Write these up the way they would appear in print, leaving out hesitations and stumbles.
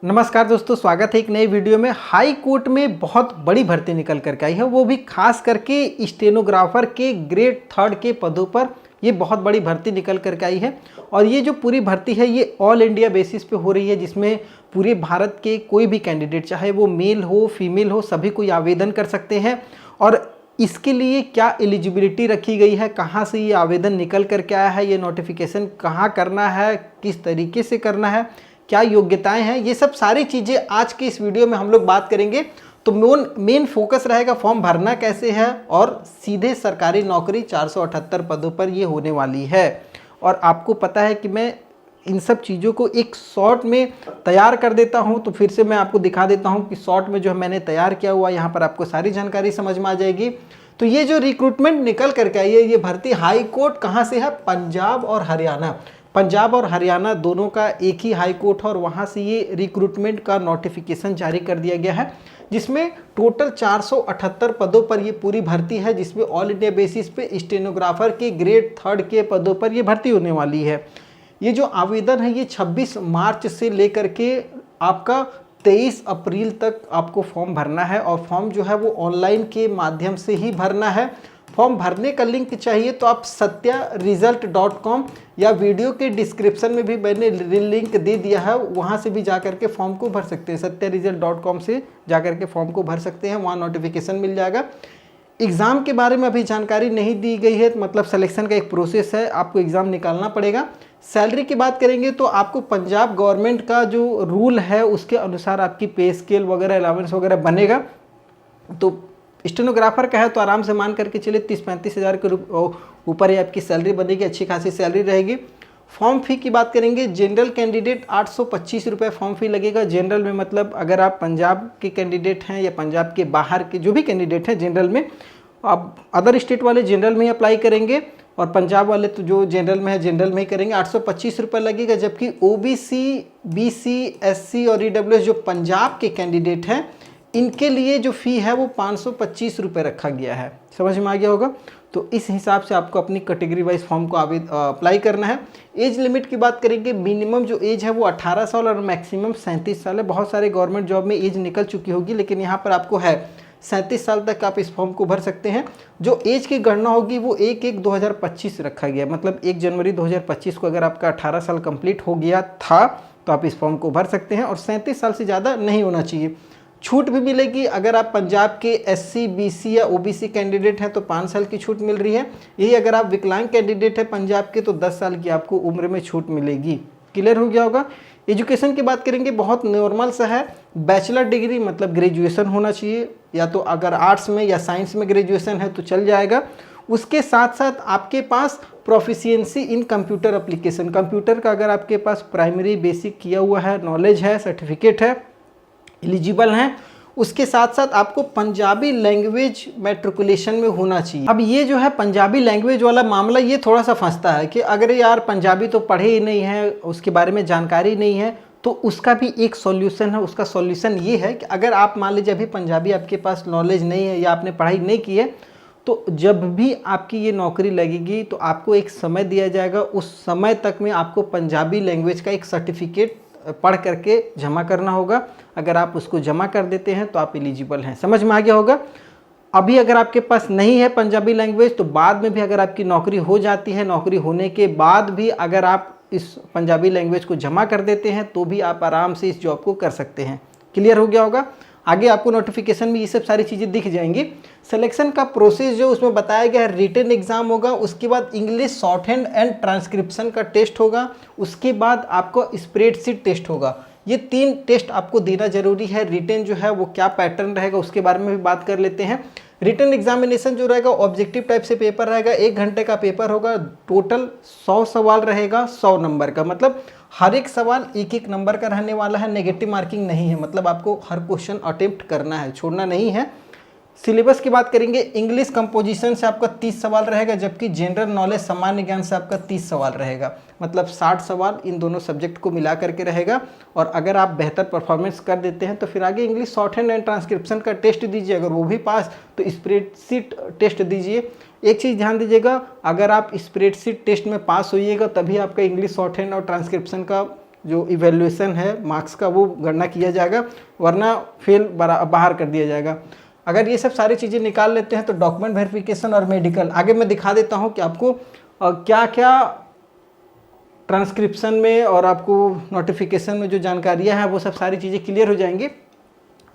नमस्कार दोस्तों, स्वागत है एक नई वीडियो में। हाई कोर्ट में बहुत बड़ी भर्ती निकल करके आई है, वो भी खास करके स्टेनोग्राफर के ग्रेड 3 के पदों पर ये बहुत बड़ी भर्ती निकल करके आई है। और ये जो पूरी भर्ती है ये ऑल इंडिया बेसिस पे हो रही है, जिसमें पूरे भारत के कोई भी कैंडिडेट, चाहे वो मेल हो फीमेल हो, सभी कोई आवेदन कर सकते हैं। और इसके लिए क्या एलिजिबिलिटी रखी गई है, कहाँ से ये आवेदन निकल करके आया है, ये नोटिफिकेशन कहाँ करना है, किस तरीके से करना है, क्या योग्यताएं हैं, ये सब सारी चीज़ें आज के इस वीडियो में हम लोग बात करेंगे। तो मेन फोकस रहेगा फॉर्म भरना कैसे है, और सीधे सरकारी नौकरी 478 पदों पर ये होने वाली है। और आपको पता है कि मैं इन सब चीज़ों को एक शॉर्ट में तैयार कर देता हूं, तो फिर से मैं आपको दिखा देता हूं कि शॉर्ट में जो मैंने तैयार किया हुआ, यहाँ पर आपको सारी जानकारी समझ में आ जाएगी। तो ये जो रिक्रूटमेंट निकल करके आई है, ये भर्ती हाई कोर्ट कहाँ से है? पंजाब और हरियाणा। पंजाब और हरियाणा दोनों का एक ही हाई कोर्ट है, और वहाँ से ये रिक्रूटमेंट का नोटिफिकेशन जारी कर दिया गया है, जिसमें टोटल 478 पदों पर ये पूरी भर्ती है, जिसमें ऑल इंडिया बेसिस पे स्टेनोग्राफर के ग्रेड 3 के पदों पर ये भर्ती होने वाली है। ये जो आवेदन है ये 26 मार्च से लेकर के आपका 23 अप्रैल तक आपको फॉर्म भरना है, और फॉर्म जो है वो ऑनलाइन के माध्यम से ही भरना है। फॉर्म भरने का लिंक चाहिए तो आप satyaresult.com या वीडियो के डिस्क्रिप्शन में भी मैंने लिंक दे दिया है, वहाँ से भी जा करके फॉर्म को भर सकते हैं। satyaresult.com से जा करके फॉर्म को भर सकते हैं, वहाँ नोटिफिकेशन मिल जाएगा। एग्ज़ाम के बारे में अभी जानकारी नहीं दी गई है, मतलब सिलेक्शन का एक प्रोसेस है, आपको एग्ज़ाम निकालना पड़ेगा। सैलरी की बात करेंगे तो आपको पंजाब गवर्नमेंट का जो रूल है उसके अनुसार आपकी पे स्केल वगैरह अलाउंस वगैरह बनेगा। तो स्टेनोग्राफर का है तो आराम से मान करके चलिए 30-35 हज़ार के ऊपर ही आपकी सैलरी बनेगी, अच्छी खासी सैलरी रहेगी। फॉर्म फी की बात करेंगे, जनरल कैंडिडेट 825 रुपये फॉर्म फी लगेगा। जनरल में मतलब अगर आप पंजाब के कैंडिडेट हैं या पंजाब के बाहर के जो भी कैंडिडेट हैं जनरल में, अब अदर स्टेट वाले जनरल में ही अप्लाई करेंगे, और पंजाब वाले तो जो जनरल में है जनरल में ही करेंगे। 825 रुपये लगेगा। जबकि OBC, BC, SC और EWS जो पंजाब के कैंडिडेट हैं, इनके लिए जो फ़ी है वो 525 रुपये रखा गया है। समझ में आ गया होगा। तो इस हिसाब से आपको अपनी कैटेगरी वाइज फॉर्म को अप्लाई करना है। एज लिमिट की बात करेंगे, मिनिमम जो एज है वो 18 साल और मैक्सिमम 37 साल है। बहुत सारे गवर्नमेंट जॉब में एज निकल चुकी होगी, लेकिन यहाँ पर आपको है 37 साल तक आप इस फॉर्म को भर सकते हैं। जो एज की गणना होगी वो 1/1/2025 रखा गया, मतलब 1 जनवरी 2025 को अगर आपका 18 साल कंप्लीट हो गया था तो आप इस फॉर्म को भर सकते हैं, और 37 साल से ज़्यादा नहीं होना चाहिए। छूट भी मिलेगी, अगर आप पंजाब के SC, BC या OBC कैंडिडेट हैं तो 5 साल की छूट मिल रही है। यही अगर आप विकलांग कैंडिडेट हैं पंजाब के तो 10 साल की आपको उम्र में छूट मिलेगी। क्लियर हो गया होगा। एजुकेशन की बात करेंगे, बहुत नॉर्मल सा है। बैचलर डिग्री मतलब ग्रेजुएशन होना चाहिए, या तो अगर आर्ट्स में या साइंस में ग्रेजुएशन है तो चल जाएगा। उसके साथ साथ आपके पास proficiency in computer application, computer का अगर आपके पास प्राइमरी बेसिक किया हुआ है, नॉलेज है, सर्टिफिकेट है, एलिजिबल हैं। उसके साथ साथ आपको पंजाबी लैंग्वेज मैट्रिकुलेशन में होना चाहिए। अब ये जो है पंजाबी लैंग्वेज वाला मामला, ये थोड़ा सा फंसता है कि अगर यार पंजाबी तो पढ़े ही नहीं है, उसके बारे में जानकारी नहीं है, तो उसका भी एक सॉल्यूशन है। उसका सॉल्यूशन ये है कि अगर आप मान लीजिए अभी पंजाबी आपके पास नॉलेज नहीं है या आपने पढ़ाई नहीं की है, तो जब भी आपकी ये नौकरी लगेगी तो आपको एक समय दिया जाएगा, उस समय तक में आपको पंजाबी लैंग्वेज का एक सर्टिफिकेट पढ़ करके जमा करना होगा। अगर आप उसको जमा कर देते हैं तो आप एलिजिबल हैं। समझ में आ गया होगा। अभी अगर आपके पास नहीं है पंजाबी लैंग्वेज, तो बाद में भी अगर आपकी नौकरी हो जाती है, नौकरी होने के बाद भी अगर आप इस पंजाबी लैंग्वेज को जमा कर देते हैं तो भी आप आराम से इस जॉब को कर सकते हैं। क्लियर हो गया होगा। आगे आपको नोटिफिकेशन में ये सब सारी चीज़ें दिख जाएंगी। सिलेक्शन का प्रोसेस जो उसमें बताया गया है, रिटन एग्जाम होगा, उसके बाद English short hand and transcription का टेस्ट होगा, उसके बाद आपको स्प्रेडशीट टेस्ट होगा। ये 3 टेस्ट आपको देना जरूरी है। रिटन जो है वो क्या पैटर्न रहेगा उसके बारे में भी बात कर लेते हैं। रिटन एग्जामिनेशन जो रहेगा ऑब्जेक्टिव टाइप से पेपर रहेगा, 1 घंटे का पेपर होगा। टोटल 100 सवाल रहेगा, 100 नंबर का, मतलब हर एक सवाल 1-1 नंबर का रहने वाला है। नेगेटिव मार्किंग नहीं है, मतलब आपको हर क्वेश्चन अटेम्प्ट करना है, छोड़ना नहीं है। सिलेबस की बात करेंगे, इंग्लिश कंपोजिशन से आपका 30 सवाल रहेगा, जबकि जनरल नॉलेज सामान्य ज्ञान से आपका 30 सवाल रहेगा, मतलब 60 सवाल इन दोनों सब्जेक्ट को मिला करके रहेगा। और अगर आप बेहतर परफॉर्मेंस कर देते हैं तो फिर आगे English short hand and transcription का टेस्ट दीजिए, अगर वो भी पास तो स्प्रेडशीट टेस्ट दीजिए। एक चीज़ ध्यान दीजिएगा, अगर आप स्प्रेडशीट टेस्ट में पास होइएगा तभी आपका इंग्लिश शॉर्ट हैंड और ट्रांसक्रिप्शन का जो इवैल्यूएशन है मार्क्स का वो गणना किया जाएगा, वरना फेल बाहर कर दिया जाएगा। अगर ये सब सारी चीज़ें निकाल लेते हैं तो डॉक्यूमेंट वेरिफिकेशन और मेडिकल आगे मैं दिखा देता हूँ कि आपको क्या क्या ट्रांसक्रिप्शन में और आपको नोटिफिकेशन में जो जानकारियाँ हैं वो सब सारी चीज़ें क्लियर हो जाएंगी।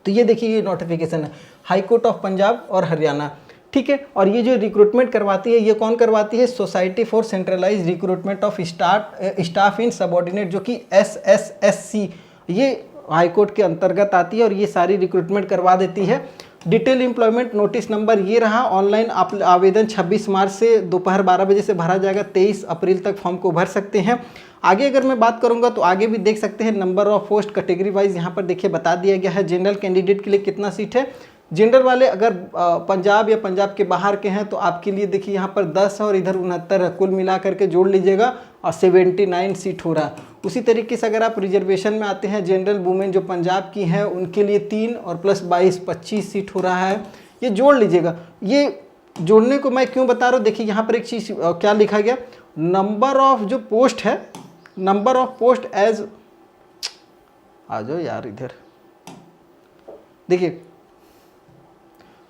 तो ये देखिए ये नोटिफिकेशन है हाई कोर्ट ऑफ पंजाब और हरियाणा, ठीक है। और ये जो रिक्रूटमेंट करवाती है ये कौन करवाती है? Society for centralize recruitment of staff in subordinate, जो कि SSSC, ये हाई कोर्ट के अंतर्गत आती है और ये सारी रिक्रूटमेंट करवा देती है। डिटेल एम्प्लॉयमेंट नोटिस नंबर ये रहा। ऑनलाइन आवेदन 26 मार्च से दोपहर 12 बजे से भरा जाएगा, 23 अप्रैल तक फॉर्म को भर सकते हैं। आगे अगर मैं बात करूंगा तो आगे भी देख सकते हैं number of post category wise यहाँ पर देखिए बता दिया गया है। जनरल कैंडिडेट के लिए कितना सीट है, जनरल वाले अगर पंजाब या पंजाब के बाहर के हैं तो आपके लिए देखिए यहाँ पर 10 और इधर 69 है, कुल मिला करके जोड़ लीजिएगा और 79 सीट हो रहा है। उसी तरीके से अगर आप रिजर्वेशन में आते हैं, जनरल वुमेन जो पंजाब की हैं उनके लिए 3 और प्लस 22 25 सीट हो रहा है, ये जोड़ लीजिएगा। ये जोड़ने को मैं क्यों बता रहा हूँ, देखिए यहाँ पर एक चीज़ क्या लिखा गया, नंबर ऑफ जो पोस्ट है, नंबर ऑफ पोस्ट एज, आ जाओ यार इधर देखिए,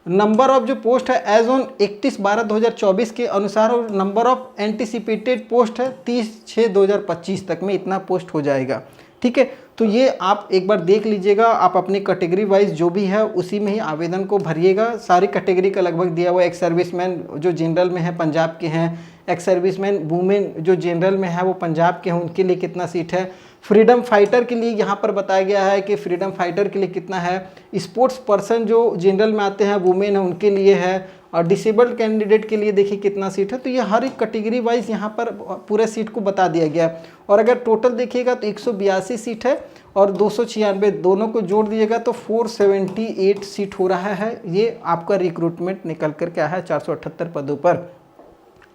नंबर ऑफ जो पोस्ट है एज ऑन 31/12/2024 के अनुसार, और नंबर ऑफ एंटिसिपेटेड पोस्ट है 30/6/2025 तक में इतना पोस्ट हो जाएगा, ठीक है। तो ये आप एक बार देख लीजिएगा, आप अपनी कैटेगरी वाइज जो भी है उसी में ही आवेदन को भरिएगा। सारी कैटेगरी का लगभग दिया हुआ है। एक्स सर्विसमैन जो जनरल में है पंजाब के हैं, एक्स सर्विसमैन वुमेन जो जनरल में है वो पंजाब के हैं, उनके लिए कितना सीट है। फ्रीडम फाइटर के लिए यहाँ पर बताया गया है कि फ्रीडम फाइटर के लिए कितना है। स्पोर्ट्स पर्सन जो जनरल में आते हैं वुमेन है उनके लिए है, और डिसेबल्ड कैंडिडेट के लिए देखिए कितना सीट है। तो ये हर एक कैटेगरी वाइज यहाँ पर पूरे सीट को बता दिया गया है। और अगर टोटल देखिएगा तो 182 सीट है और 296 दोनों को जोड़ दीजिएगा तो 478 सीट हो रहा है। ये आपका रिक्रूटमेंट निकल कर क्या है 478 पदों पर।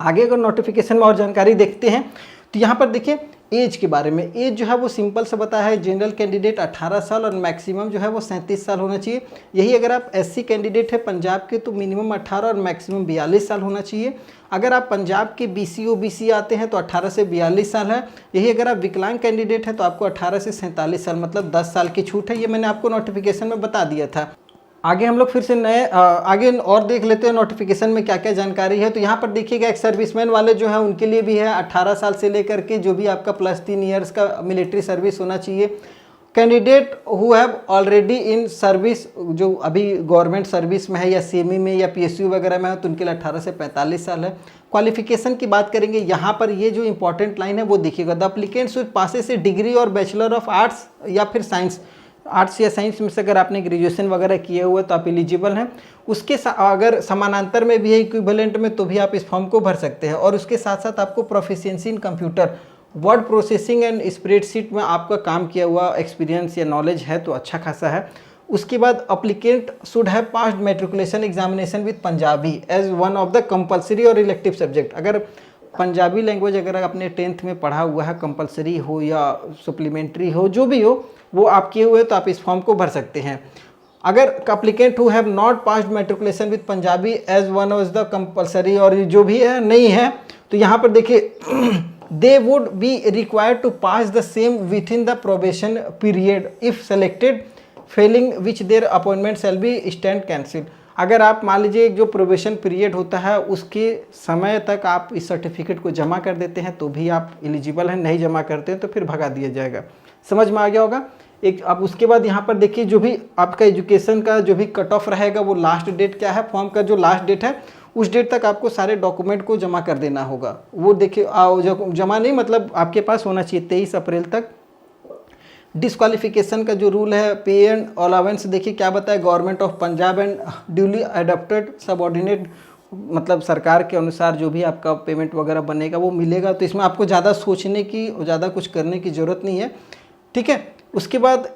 आगे अगर नोटिफिकेशन में और जानकारी देखते हैं तो यहाँ पर देखिए एज के बारे में। एज जो है वो सिंपल से बताया है, जनरल कैंडिडेट 18 साल और मैक्सिमम जो है वो 37 साल होना चाहिए। यही अगर आप SC कैंडिडेट है पंजाब के तो मिनिमम 18 और मैक्सिमम 42 साल होना चाहिए। अगर आप पंजाब के BC OBC आते हैं तो 18 से 42 साल है। यही अगर आप विकलांग कैंडिडेट है तो आपको 18 से 47 साल, मतलब 10 साल की छूट है। ये मैंने आपको नोटिफिकेशन में बता दिया था। आगे हम लोग फिर से नए आगे और देख लेते हैं नोटिफिकेशन में क्या क्या जानकारी है। तो यहाँ पर देखिएगा एक्स सर्विसमैन वाले जो है उनके लिए भी है 18 साल से लेकर के जो भी आपका +3 ईयर्स का मिलिट्री सर्विस होना चाहिए। Candidate who have already in service, जो अभी गवर्नमेंट सर्विस में है या सेमी में या PSU वगैरह में है तो उनके लिए 18 से 45 साल है। क्वालिफिकेशन की बात करेंगे, यहाँ पर ये जो इंपॉर्टेंट लाइन है वो देखिएगा, the applicants with passes A degree और बैचलर ऑफ आर्ट्स या फिर साइंस, आर्ट्स या साइंस में से अगर आपने ग्रेजुएशन वगैरह किए हुए तो आप एलिजिबल हैं। उसके अगर समानांतर में भी है इक्विवेलेंट में तो भी आप इस फॉर्म को भर सकते हैं। और उसके साथ साथ आपको proficiency in computer, word processing and spreadsheet में आपका काम किया हुआ एक्सपीरियंस या नॉलेज है तो अच्छा खासा है। उसके बाद applicant should have passed matriculation examination with Punjabi as one of the compulsory और इलेक्टिव सब्जेक्ट। अगर पंजाबी लैंग्वेज अगर आपने 10th में पढ़ा हुआ है, कंपलसरी हो या सप्लीमेंट्री हो, जो भी हो वो आप किए हुए तो आप इस फॉर्म को भर सकते हैं। अगर applicant who have not passed matriculation with Punjabi as one of the compulsory, और जो भी है नहीं है तो यहाँ पर देखिए they would be required to pass the same within the probation period if selected, failing which their appointment shall be stand cancel. अगर आप मान लीजिए जो प्रोबेशन पीरियड होता है उसके समय तक आप इस सर्टिफिकेट को जमा कर देते हैं तो भी आप एलिजिबल हैं, नहीं जमा करते हैं तो फिर भगा दिया जाएगा। समझ में आ गया होगा। एक अब उसके बाद यहाँ पर देखिए जो भी आपका एजुकेशन का जो भी कट ऑफ रहेगा वो लास्ट डेट क्या है, फॉर्म का जो लास्ट डेट है उस डेट तक आपको सारे डॉक्यूमेंट को जमा कर देना होगा। वो देखिए जमा नहीं मतलब आपके पास होना चाहिए 23 अप्रैल तक। डिस्क्वालिफिकेशन का जो रूल है, पे एंड अलावेंस देखिए क्या बताया, government of Punjab and duly adopted subordinate, मतलब सरकार के अनुसार जो भी आपका पेमेंट वगैरह बनेगा वो मिलेगा। तो इसमें आपको ज़्यादा सोचने की और ज़्यादा कुछ करने की ज़रूरत नहीं है, ठीक है। उसके बाद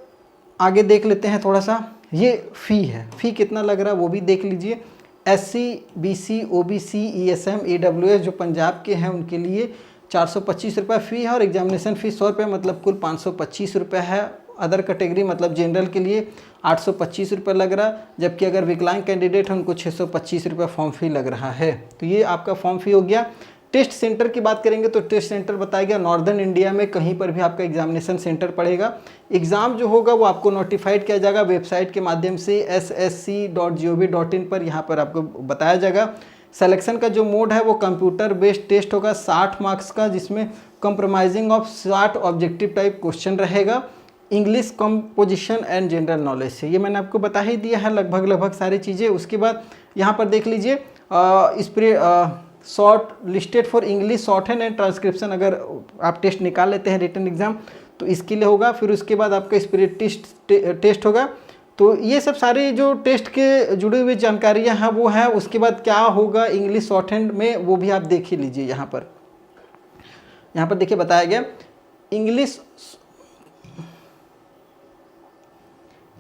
आगे देख लेते हैं थोड़ा सा, ये फ़ी है, फ़ी कितना लग रहा है वो भी देख लीजिए। SC BC OBC ESM AWS जो पंजाब के हैं उनके लिए 425 रुपये फ़ी है और एग्जामिनेशन फ़ीस 100 रुपये, मतलब कुल 525 रुपये है। अदर कैटेगरी मतलब जनरल के लिए 825 रुपये लग रहा, जबकि अगर विकलांग कैंडिडेट है उनको 625 रुपये फॉर्म फ़ी लग रहा है। तो ये आपका फॉर्म फ़ी हो गया। टेस्ट सेंटर की बात करेंगे तो टेस्ट सेंटर बताया गया नॉर्दर्न इंडिया में कहीं पर भी आपका एग्जामिनेशन सेंटर पड़ेगा। एग्ज़ाम जो होगा वो आपको नोटिफाइड किया जाएगा वेबसाइट के माध्यम से ssc.gov.in पर, यहाँ पर आपको बताया जाएगा। सिलेक्शन का जो मोड है वो कंप्यूटर बेस्ड टेस्ट होगा 60 मार्क्स का, जिसमें compromising of 60 objective type question रहेगा। English composition and general knowledge से, ये मैंने आपको बता ही दिया है लगभग सारी चीज़ें। उसके बाद यहाँ पर देख लीजिए इस पर short listed for English short hand and transcription, अगर आप टेस्ट निकाल लेते हैं रिटन एग्जाम तो इसके लिए होगा। फिर उसके बाद आपका स्पिरिट टेस्ट होगा। तो ये सब सारे जो टेस्ट के जुड़े हुए जानकारियाँ हैं वो हैं। उसके बाद क्या होगा इंग्लिश शॉर्ट हैंड में वो भी आप देख ही लीजिए। यहाँ पर देखिए बताया गया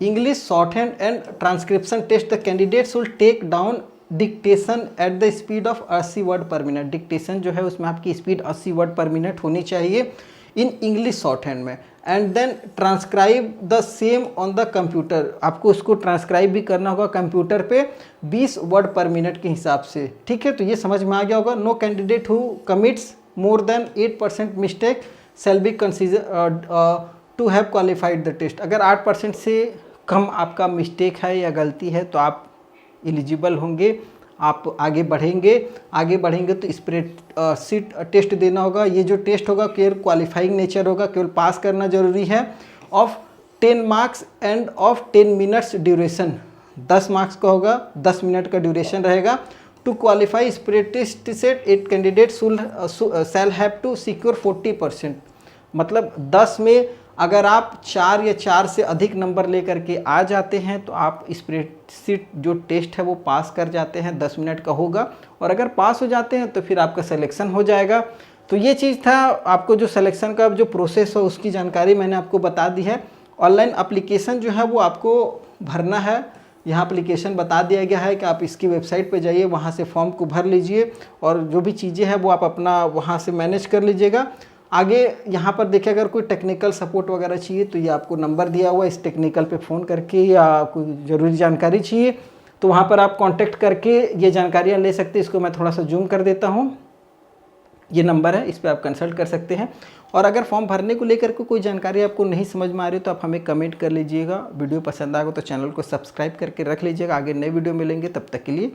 English short hand and transcription test the candidates will take down dictation at the speed of 80 word per minute. Dictation जो है उसमें आपकी स्पीड 80 वर्ड पर मिनट होनी चाहिए इन इंग्लिश शॉर्ट हैंड में। And then transcribe the same on the computer, आपको उसको transcribe भी करना होगा कंप्यूटर पे 20 वर्ड पर मिनट के हिसाब से। ठीक है, तो ये समझ में आ गया होगा। No candidate who commits more than 8% mistake shall be consider to have qualified the test. अगर 8% से कम आपका मिस्टेक है या गलती है तो आप एलिजिबल होंगे, आप आगे बढ़ेंगे तो स्प्रेडशीट टेस्ट देना होगा। ये जो टेस्ट होगा केवल क्वालिफाइंग नेचर होगा, केवल पास करना जरूरी है। Of 10 marks and of 10 minutes duration, 10 marks का होगा, 10 मिनट का ड्यूरेशन रहेगा। To qualify spread set 8 candidates shall have to secure 40%, मतलब 10 में अगर आप 4 या 4 से अधिक नंबर लेकर के आ जाते हैं तो आप स्प्रेडशीट जो टेस्ट है वो पास कर जाते हैं, 10 मिनट का होगा। और अगर पास हो जाते हैं तो फिर आपका सिलेक्शन हो जाएगा। तो ये चीज़ था, आपको जो सिलेक्शन का जो प्रोसेस हो उसकी जानकारी मैंने आपको बता दी है। ऑनलाइन एप्लीकेशन जो है वो आपको भरना है, यहाँ एप्लीकेशन बता दिया गया है कि आप इसकी वेबसाइट पे जाइए, वहाँ से फॉर्म को भर लीजिए और जो भी चीज़ें हैं वो आप अपना वहाँ से मैनेज कर लीजिएगा। आगे यहाँ पर देखिए अगर कोई टेक्निकल सपोर्ट वगैरह चाहिए तो ये आपको नंबर दिया हुआ है, इस टेक्निकल पे फ़ोन करके या कोई ज़रूरी जानकारी चाहिए तो वहाँ पर आप कांटेक्ट करके ये जानकारियाँ ले सकते हैं। इसको मैं थोड़ा सा जूम कर देता हूँ, ये नंबर है, इस पर आप कंसल्ट कर सकते हैं। और अगर फॉर्म भरने को लेकर के कोई जानकारी आपको नहीं समझ में आ रही तो आप हमें कमेंट कर लीजिएगा। वीडियो पसंद आएगा तो चैनल को सब्सक्राइब करके रख लीजिएगा। आगे नए वीडियो मिलेंगे, तब तक के लिए